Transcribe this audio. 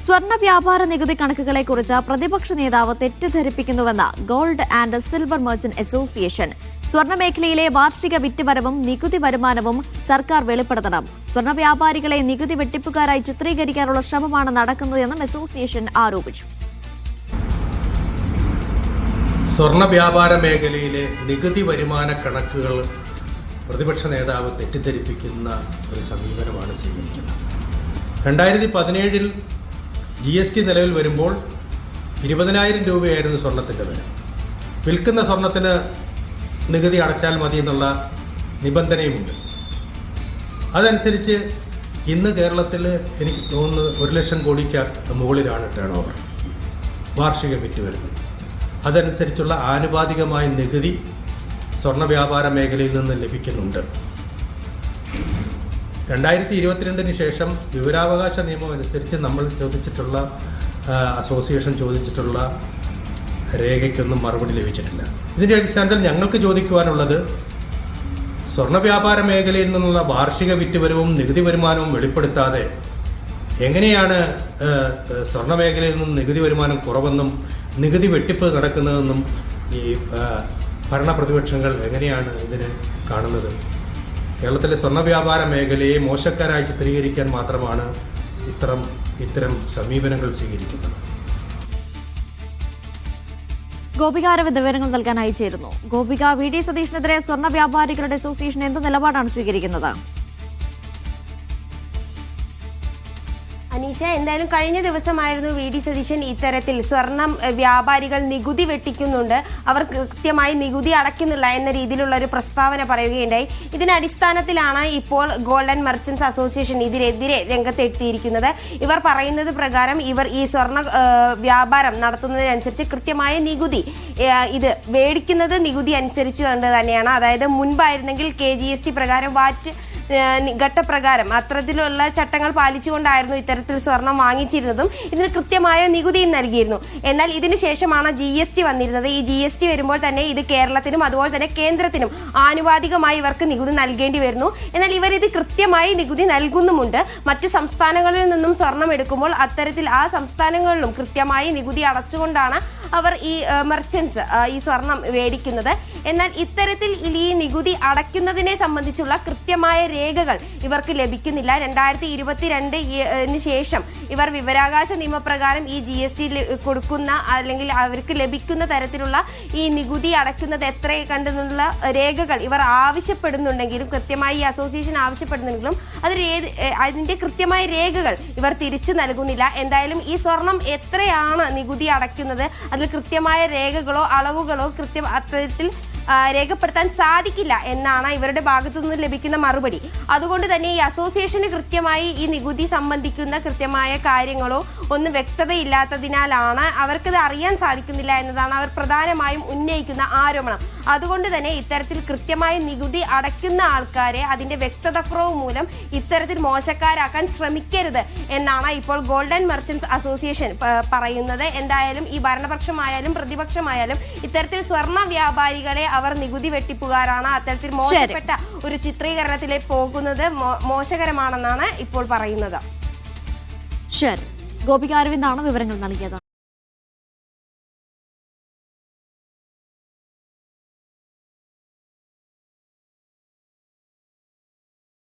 സ്വർണ്ണ വ്യാപാര നികുതി കണക്കുകളെക്കുറിച്ച് പ്രതിപക്ഷ നേതാവ് തെറ്റിദ്ധരിപ്പിക്കുന്നുവെന്ന് gold and silver merchant association. സ്വർണ്ണ മേഖലയിലെ വാർഷിക വിറ്റുവരവും നികുതി വരുമാനവും സർക്കാർ വെളിപ്പെടുത്തണം. സ്വർണ്ണ വ്യാപാരികളെ നികുതി വെട്ടിപ്പുകാരായി ചിത്രീകരിക്കാനുള്ള ശ്രമമാണ് നടക്കുന്നതെന്നും അസോസിയേഷൻ ആരോപിച്ചു. സ്വർണ്ണ വ്യാപാര മേഖലയിലെ നികുതി വരുമാന കണക്കുകൾ പ്രതിപക്ഷ നേതാവ് തെറ്റിദ്ധരിപ്പിക്കുന്ന ഒരു സമീപനമാണ് സ്വീകരിക്കുന്നത്. 2017 GST നിലവിൽ വരുമ്പോൾ 20,000 രൂപയായിരുന്നു സ്വർണത്തിൻ്റെ വില. വിൽക്കുന്ന സ്വർണത്തിന് നികുതി അടച്ചാൽ മതി എന്നുള്ള നിബന്ധനയുമുണ്ട്. അതനുസരിച്ച് ഇന്ന് കേരളത്തിൽ എനിക്ക് തോന്നുന്നു 1 ലക്ഷം കോടിക്ക് മുകളിലാണ് ടേൺ ഓവർ വാർഷിക വിറ്റ് വരുന്നത്. അതനുസരിച്ചുള്ള ആനുപാതികമായ നികുതി സ്വർണ്ണ വ്യാപാര മേഖലയിൽ നിന്ന് ലഭിക്കുന്നുണ്ട്. 2022 ശേഷം വിവരാവകാശ നിയമം അനുസരിച്ച് നമ്മൾ ചോദിച്ചിട്ടുള്ള അസോസിയേഷൻ ചോദിച്ചിട്ടുള്ള രേഖയ്ക്കൊന്നും മറുപടി ലഭിച്ചിട്ടില്ല. ഇതിൻ്റെ അടിസ്ഥാനത്തിൽ ഞങ്ങൾക്ക് ചോദിക്കുവാനുള്ളത്, സ്വർണ്ണ വ്യാപാര മേഖലയിൽ നിന്നുള്ള വാർഷിക വിറ്റുവരവും നികുതി വരുമാനവും വെളിപ്പെടുത്താതെ എങ്ങനെയാണ് സ്വർണ്ണ മേഖലയിൽ നിന്നും നികുതി വരുമാനം കുറവെന്നും നികുതി വെട്ടിപ്പ് നടക്കുന്നതെന്നും ഈ ഭരണ പ്രതിപക്ഷങ്ങൾ എങ്ങനെയാണ് ഇതിനെ കാണുന്നത്? കേരളത്തിലെ സ്വർണ്ണ വ്യാപാര മേഖലയെ മോശക്കാരായി ചിത്രീകരിക്കാൻ മാത്രമാണ് ഇത്തരം സമീപനങ്ങൾ സ്വീകരിക്കുന്നത്. ഗോപിക അരവിന്ദ് വിവരങ്ങൾ നൽകാനായി ചേരുന്നു. ഗോപിക, VD സതീഷിനെതിരെ സ്വർണ്ണ വ്യാപാരികളുടെ അസോസിയേഷൻ എന്ത് നിലപാടാണ് സ്വീകരിക്കുന്നത്? അനീഷ, എന്തായാലും കഴിഞ്ഞ ദിവസമായിരുന്നു VD സതീശൻ ഇത്തരത്തിൽ സ്വർണം വ്യാപാരികൾ നികുതി വെട്ടിക്കുന്നുണ്ട്, അവർ കൃത്യമായി നികുതി അടയ്ക്കുന്നില്ല എന്ന രീതിയിലുള്ള ഒരു പ്രസ്താവന പറയുകയുണ്ടായി. ഇതിന്റെ അടിസ്ഥാനത്തിലാണ് ഇപ്പോൾ ഗോൾഡ് ആൻഡ് മെർച്ചന്റ്സ് അസോസിയേഷൻ ഇതിനെതിരെ രംഗത്തെത്തിയിരിക്കുന്നത്. ഇവർ പറയുന്നത് പ്രകാരം ഇവർ ഈ സ്വർണ്ണ വ്യാപാരം നടത്തുന്നതിനനുസരിച്ച് കൃത്യമായ നികുതി ഇത് മേടിക്കുന്നത് നികുതി അനുസരിച്ചുകൊണ്ട് തന്നെയാണ്. അതായത് മുൻപായിരുന്നെങ്കിൽ KGST പ്രകാരം വാറ്റ് ഘട്ടപ്രകാരം അത്തരത്തിലുള്ള ചട്ടങ്ങൾ പാലിച്ചുകൊണ്ടായിരുന്നു ഇത്തരത്തിൽ സ്വർണം വാങ്ങിച്ചിരുന്നതും ഇതിന് കൃത്യമായ നികുതിയും നൽകിയിരുന്നു. എന്നാൽ ഇതിനു ശേഷമാണ് GST വന്നിരുന്നത്. ഈ GST വരുമ്പോൾ തന്നെ ഇത് കേരളത്തിനും അതുപോലെ തന്നെ കേന്ദ്രത്തിനും ആനുപാതികമായി ഇവർക്ക് നികുതി നൽകേണ്ടി വരുന്നു. എന്നാൽ ഇവർ ഇത് കൃത്യമായി നികുതി നൽകുന്നുമുണ്ട്. മറ്റു സംസ്ഥാനങ്ങളിൽ നിന്നും സ്വർണം എടുക്കുമ്പോൾ അത്തരത്തിൽ ആ സംസ്ഥാനങ്ങളിലും കൃത്യമായി നികുതി അടച്ചുകൊണ്ടാണ് അവർ ഈ മെർച്ചന്റ്സ് ഈ സ്വർണം മേടിക്കുന്നത്. എന്നാൽ ഇത്തരത്തിൽ ഈ നികുതി അടയ്ക്കുന്നതിനെ സംബന്ധിച്ചുള്ള കൃത്യമായ രേഖകൾ ഇവർക്ക് ലഭിക്കുന്നില്ല. 2022 ശേഷം ഇവർ വിവരാവകാശ നിയമപ്രകാരം ഈ GST കൊടുക്കുന്ന അല്ലെങ്കിൽ അവർക്ക് ലഭിക്കുന്ന തരത്തിലുള്ള ഈ നികുതി അടയ്ക്കുന്നത് എത്ര കണ്ടെന്നുള്ള രേഖകൾ ഇവർ ആവശ്യപ്പെടുന്നുണ്ടെങ്കിലും, കൃത്യമായി ഈ അസോസിയേഷൻ ആവശ്യപ്പെടുന്നെങ്കിലും അതിന്റെ കൃത്യമായ രേഖകൾ ഇവർ തിരിച്ചു നൽകുന്നില്ല. എന്തായാലും ഈ സ്വർണം എത്രയാണ് നികുതി അടയ്ക്കുന്നത് അതിൽ കൃത്യമായ രേഖകളോ അളവുകളോ അത്തരത്തിൽ രേഖപ്പെടുത്താൻ സാധിക്കില്ല എന്നാണ് ഇവരുടെ ഭാഗത്തു നിന്ന് ലഭിക്കുന്ന മറുപടി. അതുകൊണ്ട് തന്നെ ഈ അസോസിയേഷന് കൃത്യമായി ഈ നികുതി സംബന്ധിക്കുന്ന കൃത്യമായ കാര്യങ്ങളോ ഒന്നും വ്യക്തതയില്ലാത്തതിനാലാണ് അവർക്കത് അറിയാൻ സാധിക്കുന്നില്ല എന്നതാണ് അവർ പ്രധാനമായും ഉന്നയിക്കുന്ന ആരോപണം. അതുകൊണ്ട് തന്നെ ഇത്തരത്തിൽ കൃത്യമായി നികുതി അടയ്ക്കുന്ന ആൾക്കാരെ അതിന്റെ വ്യക്തതക്കുറവ് മൂലം ഇത്തരത്തിൽ മോശക്കാരാക്കാൻ ശ്രമിക്കരുത് എന്നാണ് ഇപ്പോൾ ഗോൾഡ് ആൻഡ് മെർച്ചന്റ്സ് അസോസിയേഷൻ പറയുന്നത്. എന്തായാലും ഈ ഭരണപക്ഷമായാലും പ്രതിപക്ഷമായാലും ഇത്തരത്തിൽ സ്വർണ്ണ വ്യാപാരികളെ അവർ നികുതി വെട്ടിപ്പുകാരാണ്, അത്തരത്തിൽ മോശപ്പെട്ട ഒരു ചിത്രീകരണത്തിലേക്ക് പോകുന്നത് മോശകരമാണെന്നാണ് ഇപ്പോൾ പറയുന്നത്. ശരി, ഗോപിക അരവിന്ദാണ് വിവരങ്ങൾ നൽകിയത്.